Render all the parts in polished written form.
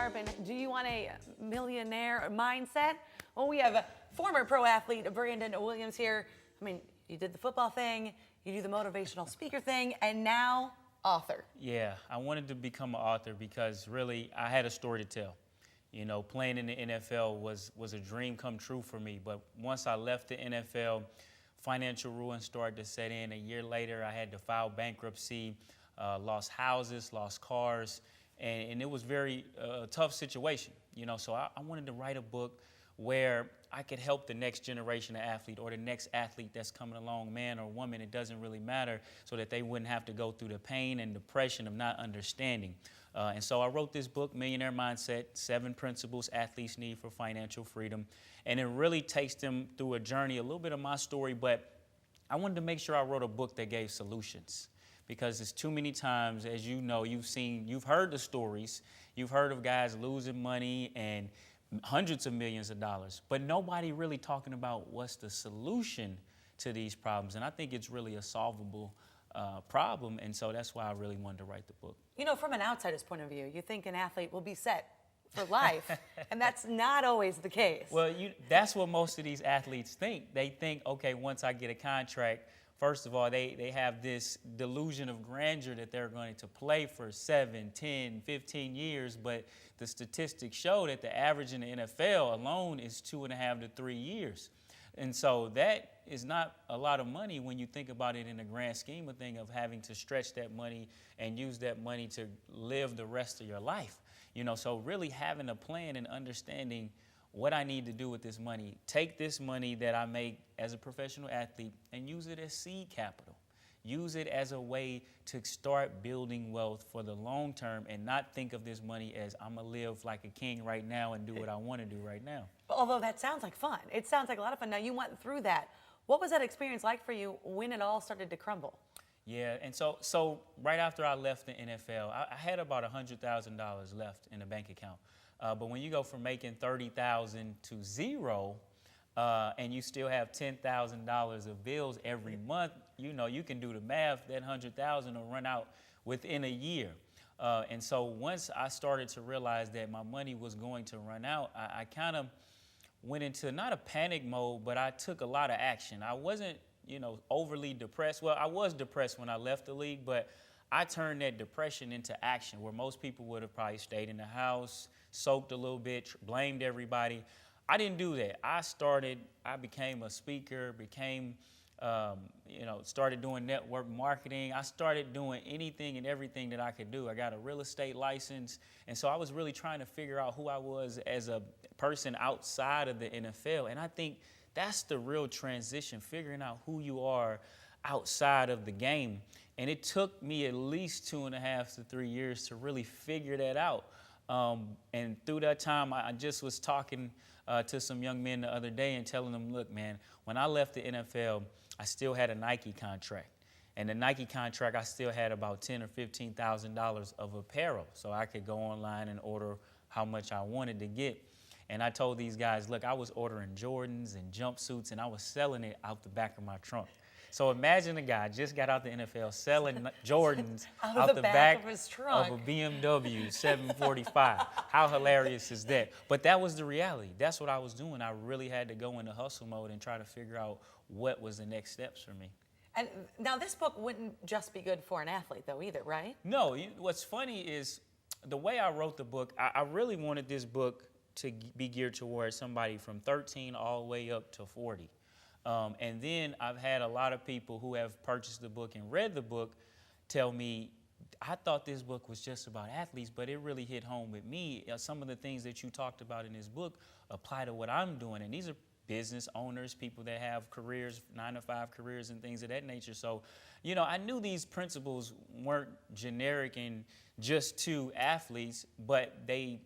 Sharpe, and do you want a millionaire mindset? Well, we have a former pro athlete, Brandon Williams here. I mean, you did the football thing, you do the motivational speaker thing, and now author. Yeah, I wanted to become an author because really I had a story to tell. You know, playing in the NFL was a dream come true for me. But once I left the NFL, financial ruin started to set in. A year later, I had to file bankruptcy, lost houses, lost cars, and it was very tough situation. You know, so I wanted to write a book where I could help the next generation of athlete or the next athlete that's coming along, man or woman, it doesn't really matter, so that they wouldn't have to go through the pain and depression of not understanding. And so I wrote this book, Millionaire Mindset, 7 Principles Athletes Need for Financial Freedom. And it really takes them through a journey, a little bit of my story, but I wanted to make sure I wrote a book that gave solutions. Because it's too many times, as you know, you've heard the stories, you've heard of guys losing money and hundreds of millions of dollars, but nobody really talking about what's the solution to these problems. And I think it's really a solvable problem, and so that's why I really wanted to write the book. You know, from an outsider's point of view, you think an athlete will be set for life, and that's not always the case. Well, that's what most of these athletes think. They think, okay, once I get a contract, first of all, they have this delusion of grandeur that they're going to play for 7, 10, 15 years, but the statistics show that the average in the NFL alone is 2.5 to 3 years. And so that is not a lot of money when you think about it in the grand scheme of things, of having to stretch that money and use that money to live the rest of your life. You know, so really having a plan and understanding what I need to do with this money, take this money that I make as a professional athlete and use it as seed capital. Use it as a way to start building wealth for the long term and not think of this money as I'm gonna live like a king right now and do what I want to do right now. Although that sounds like fun. It sounds like a lot of fun. Now, you went through that. What was that experience like for you when it all started to crumble? Yeah, and so right after I left the NFL, I had about $100,000 left in the bank account. But when you go from making $30,000 to zero, and you still have $10,000 of bills every month, you know, you can do the math. That $100,000 will run out within a year. And so once I started to realize that my money was going to run out, I kind of went into not a panic mode, but I took a lot of action. I wasn't, you know, overly depressed. Well, I was depressed when I left the league, but I turned that depression into action, where most people would have probably stayed in the house, soaked a little bit, blamed everybody. I didn't do that. I became a speaker, started doing network marketing. I started doing anything and everything that I could do. I got a real estate license. And so I was really trying to figure out who I was as a person outside of the NFL. And I think that's the real transition, figuring out who you are outside of the game. And it took me at least 2.5 to 3 years to really figure that out. And through that time, I just was talking to some young men the other day and telling them, look, man, when I left the NFL, I still had a Nike contract. And the Nike contract, I still had about $10,000 or $15,000 of apparel. So I could go online and order how much I wanted to get. And I told these guys, look, I was ordering Jordans and jumpsuits, and I was selling it out the back of my trunk. So imagine a guy just got out the NFL selling Jordans out the back of his trunk of a BMW 745. How hilarious is that? But that was the reality. That's what I was doing. I really had to go into hustle mode and try to figure out what was the next steps for me. And now this book wouldn't just be good for an athlete, though, either, right? No. What's funny is the way I wrote the book, I really wanted this book to be geared towards somebody from 13 all the way up to 40. And then I've had a lot of people who have purchased the book and read the book tell me, I thought this book was just about athletes, but it really hit home with me. Some of the things that you talked about in this book apply to what I'm doing. And these are business owners, people that have careers, 9-to-5 careers and things of that nature. So, you know, I knew these principles weren't generic and just to athletes, but they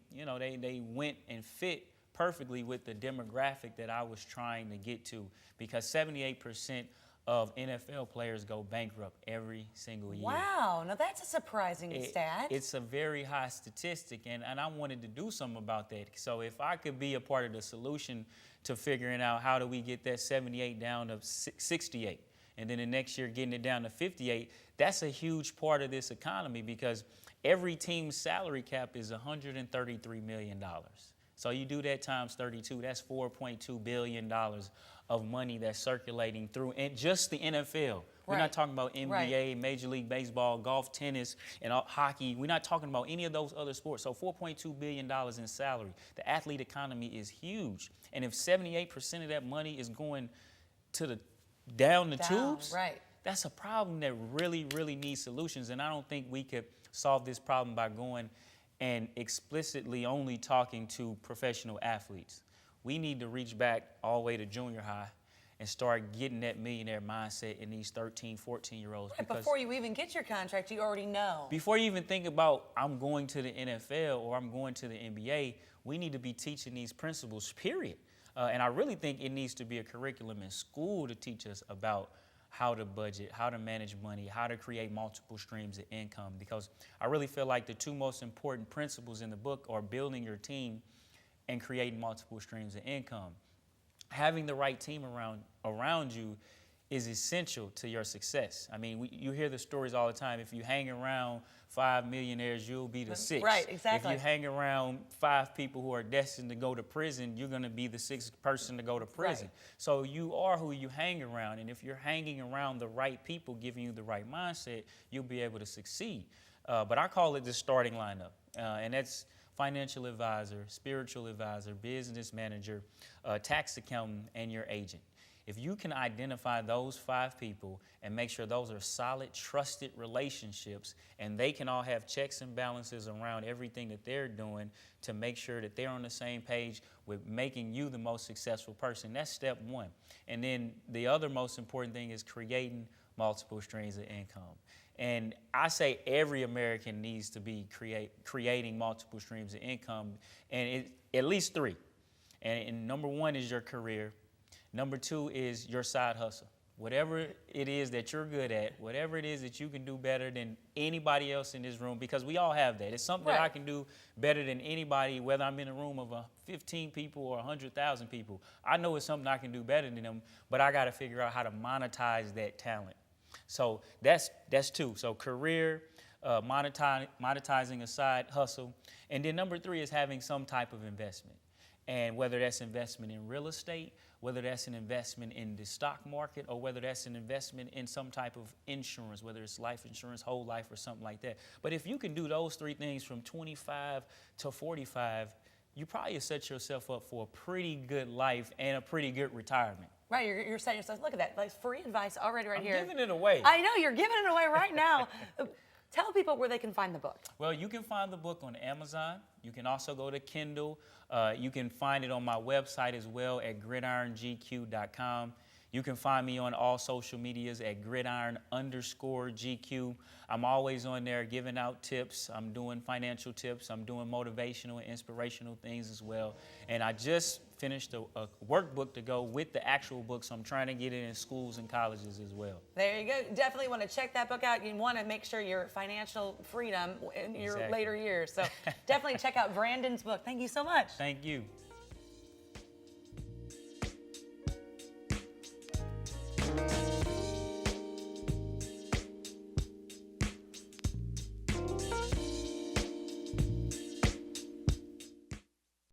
went and fit perfectly with the demographic that I was trying to get to, because 78% of NFL players go bankrupt every single year. Wow, now that's a surprising stat. It's a very high statistic, and I wanted to do something about that. So if I could be a part of the solution to figuring out how do we get that 78 down to 68, and then the next year getting it down to 58, that's a huge part of this economy, because Every team's salary cap is $133 million. So you do that times 32, that's $4.2 billion of money that's circulating through just the NFL. We're not talking about NBA, Major League Baseball, golf, tennis, and hockey. We're not talking about any of those other sports. So $4.2 billion in salary. The athlete economy is huge. And if 78% of that money is going to down the tubes, that's a problem that really, really needs solutions. And I don't think we could solve this problem by going and explicitly only talking to professional athletes. We need to reach back all the way to junior high and start getting that millionaire mindset in these 13, 14-year-olds. Right, before you even get your contract, you already know. Before you even think about, I'm going to the NFL or I'm going to the NBA, we need to be teaching these principles, period. And I really think it needs to be a curriculum in school to teach us about how to budget, how to manage money, how to create multiple streams of income. Because I really feel like the two most important principles in the book are building your team and creating multiple streams of income. Having the right team around you is essential to your success. I mean, you hear the stories all the time. If you hang around 5 millionaires, you'll be the 6th. Right, exactly. If you hang around 5 people who are destined to go to prison, you're going to be the 6th person to go to prison. So you are who you hang around. And if you're hanging around the right people, giving you the right mindset, you'll be able to succeed. But I call it the starting lineup. And that's financial advisor, spiritual advisor, business manager, tax accountant, and your agent. If you can identify those 5 people and make sure those are solid, trusted relationships, and they can all have checks and balances around everything that they're doing to make sure that they're on the same page with making you the most successful person, that's step 1. And then the other most important thing is creating multiple streams of income. And I say every American needs to be creating multiple streams of income, and at least 3. And number 1 is your career. Number 2 is your side hustle. Whatever it is that you're good at, whatever it is that you can do better than anybody else in this room, because we all have that. It's something that I can do better than anybody, whether I'm in a room of 15 people or 100,000 people. I know it's something I can do better than them, but I got to figure out how to monetize that talent. So that's 2. So career, monetizing a side hustle. And then number 3 is having some type of investment. And whether that's investment in real estate, whether that's an investment in the stock market, or whether that's an investment in some type of insurance, whether it's life insurance, whole life, or something like that. But if you can do those 3 things from 25 to 45, you probably have set yourself up for a pretty good life and a pretty good retirement. Right, you're setting yourself, look at that, like free advice already here. I'm giving it away. I know, you're giving it away right now. Tell people where they can find the book. Well, you can find the book on Amazon. You can also go to Kindle. You can find it on my website as well at gridirongq.com. You can find me on all social medias at gridiron_GQ. I'm always on there giving out tips. I'm doing financial tips. I'm doing motivational and inspirational things as well. And I just finished a workbook to go with the actual book, so I'm trying to get it in schools and colleges as well. There you go. Definitely want to check that book out. You want to make sure your financial freedom in your later years. So definitely check out Brandon's book. Thank you so much. Thank you.